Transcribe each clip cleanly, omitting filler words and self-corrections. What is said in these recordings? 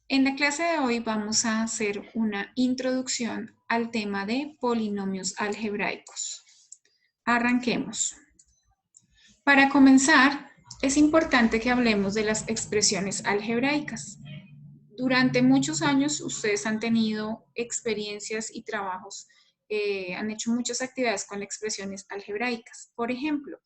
En la clase de hoy vamos a hacer una introducción al tema de polinomios algebraicos. Arranquemos. Para comenzar, es importante que hablemos de las expresiones algebraicas. Durante muchos años ustedes han tenido experiencias y trabajos, han hecho muchas actividades con expresiones algebraicas. Por ejemplo,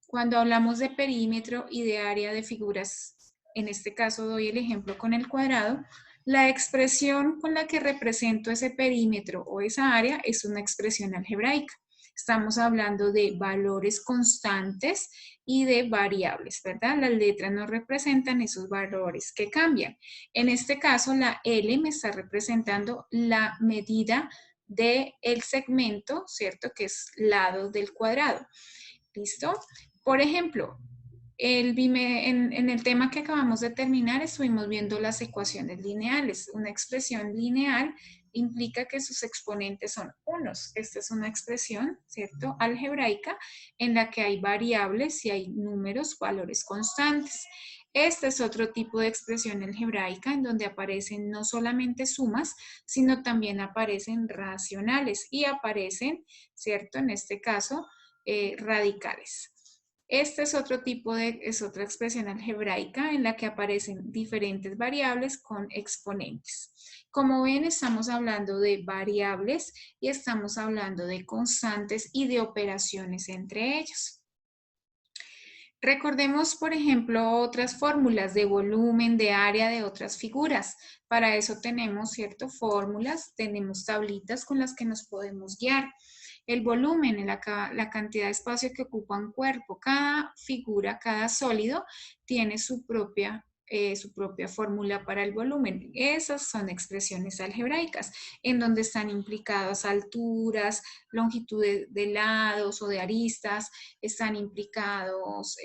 cuando hablamos de perímetro y de área de figuras, en este caso doy el ejemplo con el cuadrado, la expresión con la que represento ese perímetro o esa área es una expresión algebraica. Estamos hablando de valores constantes y de variables, ¿verdad? Las letras nos representan esos valores que cambian. En este caso, la L me está representando la medida del segmento, ¿cierto? Que es lado del cuadrado. ¿Listo? Por ejemplo, en el tema que acabamos de terminar estuvimos viendo las ecuaciones lineales. Una expresión lineal implica que sus exponentes son unos. Esta es una expresión, ¿cierto? Algebraica en la que hay variables y hay números, valores constantes. Este es otro tipo de expresión algebraica en donde aparecen no solamente sumas, sino también aparecen racionales y aparecen, ¿cierto? En este caso, radicales. Este es es otra expresión algebraica en la que aparecen diferentes variables con exponentes. Como ven, estamos hablando de variables y estamos hablando de constantes y de operaciones entre ellos. Recordemos, por ejemplo, otras fórmulas de volumen, de área de otras figuras. Para eso tenemos, ¿cierto? Fórmulas, tenemos tablitas con las que nos podemos guiar. El volumen, la cantidad de espacio que ocupa un cuerpo. Cada figura, cada sólido tiene su propia fórmula para el volumen. Esas son expresiones algebraicas, en donde están implicadas alturas, longitudes de lados o de aristas, están implicados,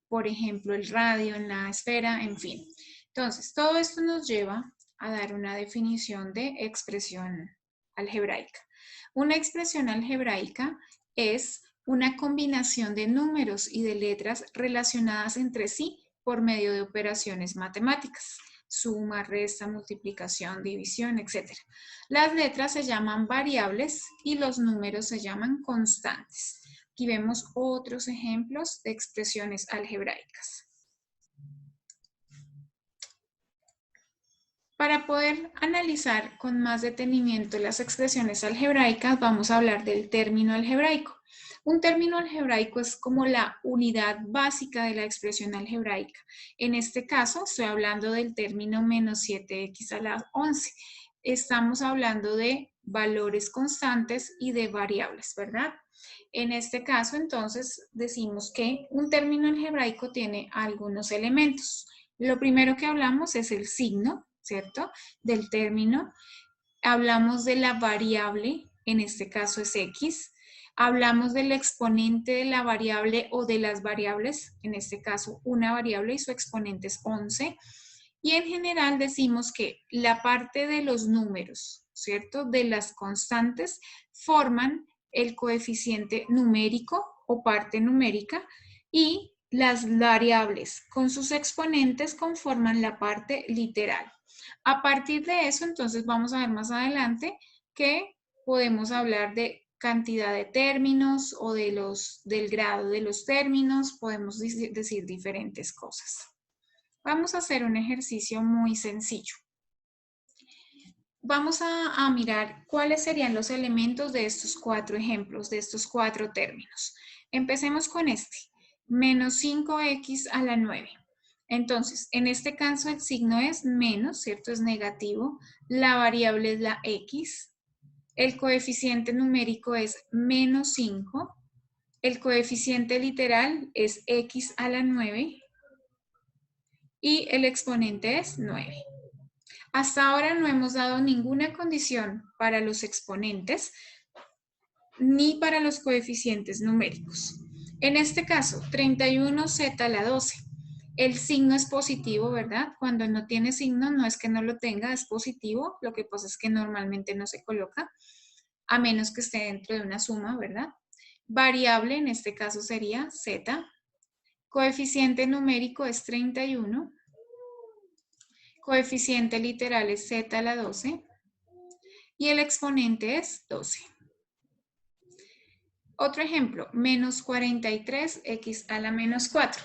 por ejemplo, el radio en la esfera, en fin. Entonces, todo esto nos lleva a dar una definición de expresión algebraica. Una expresión algebraica es una combinación de números y de letras relacionadas entre sí por medio de operaciones matemáticas, suma, resta, multiplicación, división, etc. Las letras se llaman variables y los números se llaman constantes. Aquí vemos otros ejemplos de expresiones algebraicas. Para poder analizar con más detenimiento las expresiones algebraicas, vamos a hablar del término algebraico. Un término algebraico es como la unidad básica de la expresión algebraica. En este caso, estoy hablando del término menos 7x a la 11. Estamos hablando de valores constantes y de variables, ¿verdad? En este caso, entonces, decimos que un término algebraico tiene algunos elementos. Lo primero que hablamos es el signo, ¿cierto? Del término. Hablamos de la variable, en este caso es x. Hablamos del exponente de la variable o de las variables, en este caso una variable y su exponente es 11. Y en general decimos que la parte de los números, ¿cierto? De las constantes forman el coeficiente numérico o parte numérica y las variables con sus exponentes conforman la parte literal. A partir de eso, entonces vamos a ver más adelante que podemos hablar de cantidad de términos o del grado de los términos, podemos decir diferentes cosas. Vamos a hacer un ejercicio muy sencillo. Vamos a mirar cuáles serían los elementos de estos cuatro ejemplos, de estos cuatro términos. Empecemos con este, menos 5x a la 9. Entonces, en este caso el signo es menos, ¿cierto? Es negativo. La variable es la x. El coeficiente numérico es menos 5. El coeficiente literal es x a la 9. Y el exponente es 9. Hasta ahora no hemos dado ninguna condición para los exponentes ni para los coeficientes numéricos. En este caso, 31z a la 12. El signo es positivo, ¿verdad? Cuando no tiene signo, no es que no lo tenga, es positivo. Lo que pasa es que normalmente no se coloca, a menos que esté dentro de una suma, ¿verdad? Variable, en este caso sería z. Coeficiente numérico es 31. Coeficiente literal es z a la 12 y el exponente es 12. Otro ejemplo, menos 43x a la menos 4.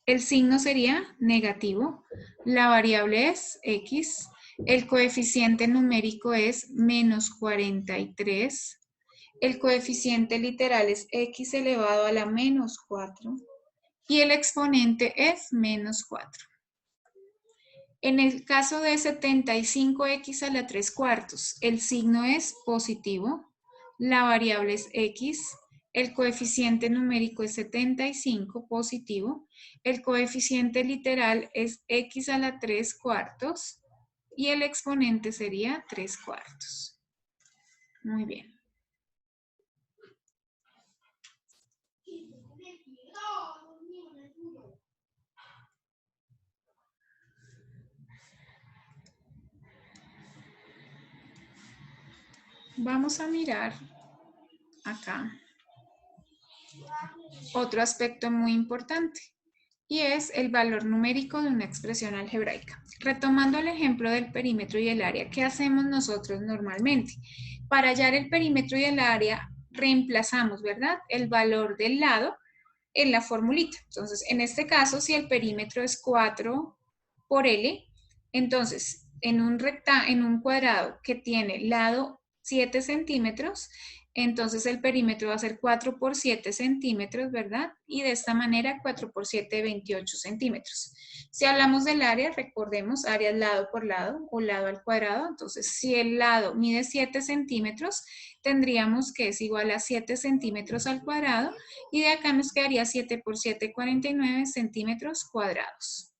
El signo sería negativo, la variable es x, el coeficiente numérico es menos 43, el coeficiente literal es x elevado a la menos 4 y el exponente es menos 4. En el caso de 75x a la 3 cuartos, el signo es positivo, la variable es x, el coeficiente numérico es 75, positivo, el coeficiente literal es x a la 3 cuartos y el exponente sería 3 cuartos. Muy bien. Vamos a mirar acá otro aspecto muy importante y es el valor numérico de una expresión algebraica. Retomando el ejemplo del perímetro y el área, ¿qué hacemos nosotros normalmente? Para hallar el perímetro y el área reemplazamos, ¿verdad?, el valor del lado en la formulita. Entonces, en este caso, si el perímetro es 4 por L, entonces en un cuadrado que tiene lado 7 centímetros, entonces el perímetro va a ser 4 por 7 centímetros, ¿verdad? Y de esta manera 4 por 7, 28 centímetros. Si hablamos del área, recordemos, área es lado por lado o lado al cuadrado. Entonces, si el lado mide 7 centímetros, tendríamos que es igual a 7 centímetros al cuadrado y de acá nos quedaría 7 por 7, 49 centímetros cuadrados.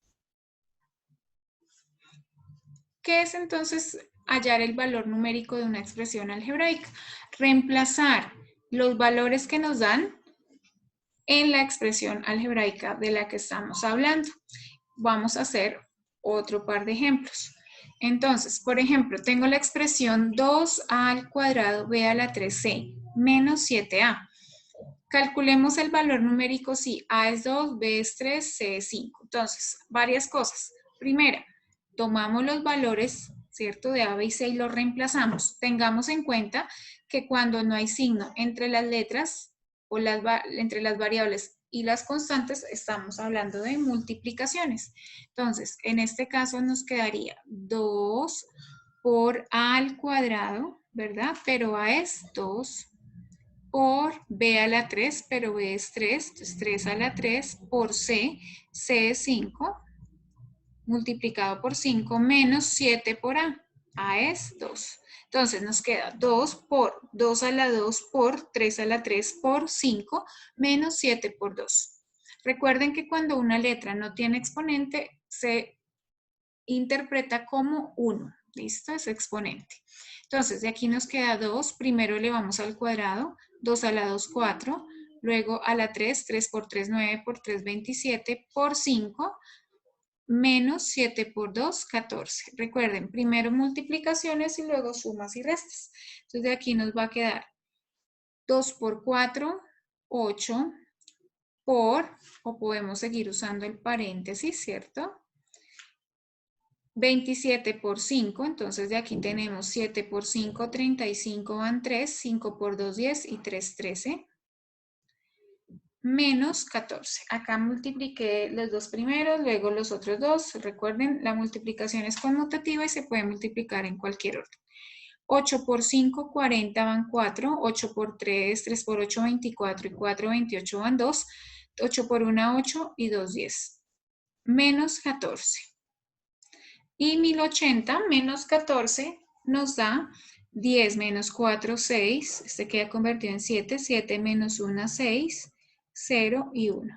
¿Qué es entonces hallar el valor numérico de una expresión algebraica? Reemplazar los valores que nos dan en la expresión algebraica de la que estamos hablando. Vamos a hacer otro par de ejemplos. Entonces, por ejemplo, tengo la expresión 2a al cuadrado b a la 3c menos 7a. Calculemos el valor numérico si a es 2, b es 3, c es 5. Entonces, varias cosas. Primera, tomamos los valores, ¿cierto?, de a, b y c y los reemplazamos. Tengamos en cuenta que cuando no hay signo entre las letras o entre las variables y las constantes, estamos hablando de multiplicaciones. Entonces, en este caso nos quedaría 2 por a al cuadrado, ¿verdad? Pero a es 2 por b a la 3, pero b es 3, entonces 3 a la 3 por c, c es 5, multiplicado por 5 menos 7 por a es 2. Entonces nos queda 2 por 2 a la 2 por 3 a la 3 por 5 menos 7 por 2. Recuerden que cuando una letra no tiene exponente se interpreta como 1, ¿listo? Es exponente. Entonces de aquí nos queda 2, primero elevamos al cuadrado, 2 a la 2, 4, luego a la 3, 3 por 3, 9 por 3, 27 por 5, menos 7 por 2, 14. Recuerden, primero multiplicaciones y luego sumas y restas. Entonces de aquí nos va a quedar 2 por 4, 8, por, o podemos seguir usando el paréntesis, ¿cierto?, 27 por 5, entonces de aquí tenemos 7 por 5, 35 van 3, 5 por 2, 10 y 3, 13. Menos 14. Acá multipliqué los dos primeros, luego los otros dos. Recuerden, la multiplicación es conmutativa y se puede multiplicar en cualquier orden. 8 por 5, 40 van 4. 8 por 3, 3 por 8, 24 y 4, 28 van 2. 8 por 1, 8 y 2, 10. Menos 14. Y 1080 menos 14 nos da 10 menos 4, 6. Este queda convertido en 7. 7 menos 1, 6. 0 y 1.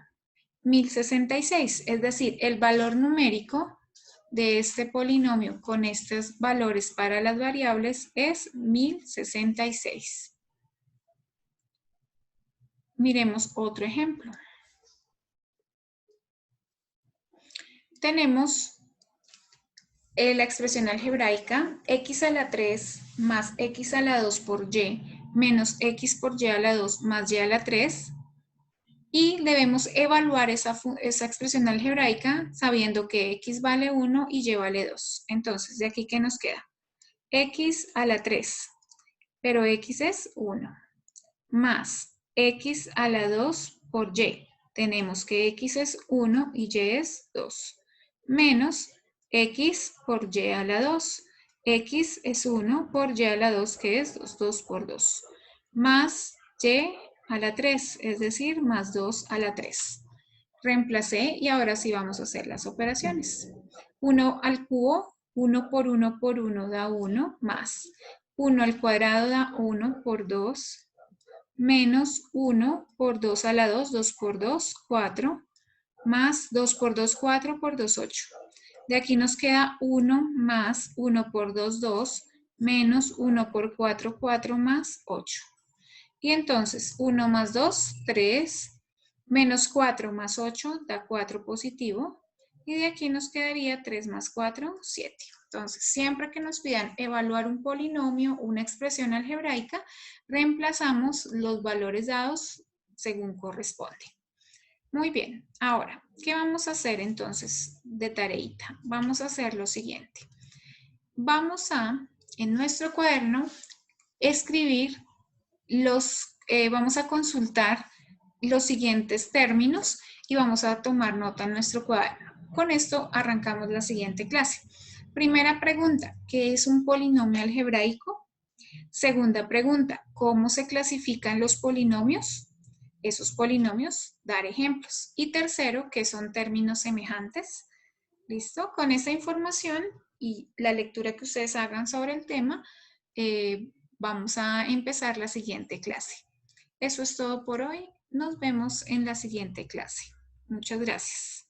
1066, es decir, el valor numérico de este polinomio con estos valores para las variables es 1066. Miremos otro ejemplo. Tenemos la expresión algebraica x a la 3 más x a la 2 por y menos x por y a la 2 más y a la 3 Y debemos evaluar esa expresión algebraica sabiendo que x vale 1 y y vale 2. Entonces, ¿de aquí qué nos queda? X a la 3, pero x es 1, más x a la 2 por y. Tenemos que x es 1 y y es 2, menos x por y a la 2. X es 1 por y a la 2, que es 2, 2 por 2, más y a la 3, es decir, más 2 a la 3. Reemplacé y ahora sí vamos a hacer las operaciones. 1 al cubo, 1 por 1 por 1 da 1, más 1 al cuadrado da 1 por 2, menos 1 por 2 a la 2, 2 por 2, 4, más 2 por 2, 4 por 2, 8. De aquí nos queda 1 más 1 por 2, 2, menos 1 por 4, 4 más 8. Y entonces 1 más 2, 3, menos 4 más 8 da 4 positivo. Y de aquí nos quedaría 3 más 4, 7. Entonces, siempre que nos pidan evaluar un polinomio, una expresión algebraica, reemplazamos los valores dados según corresponde. Muy bien, ahora, ¿qué vamos a hacer entonces de tareita? Vamos a hacer lo siguiente. Vamos a, en nuestro cuaderno, escribir vamos a consultar los siguientes términos y vamos a tomar nota en nuestro cuaderno. Con esto arrancamos la siguiente clase. Primera pregunta, ¿qué es un polinomio algebraico? Segunda pregunta, ¿cómo se clasifican los polinomios? Esos polinomios, dar ejemplos. Y tercero, ¿qué son términos semejantes? ¿Listo? Con esa información y la lectura que ustedes hagan sobre el tema, vamos a empezar la siguiente clase. Eso es todo por hoy. Nos vemos en la siguiente clase. Muchas gracias.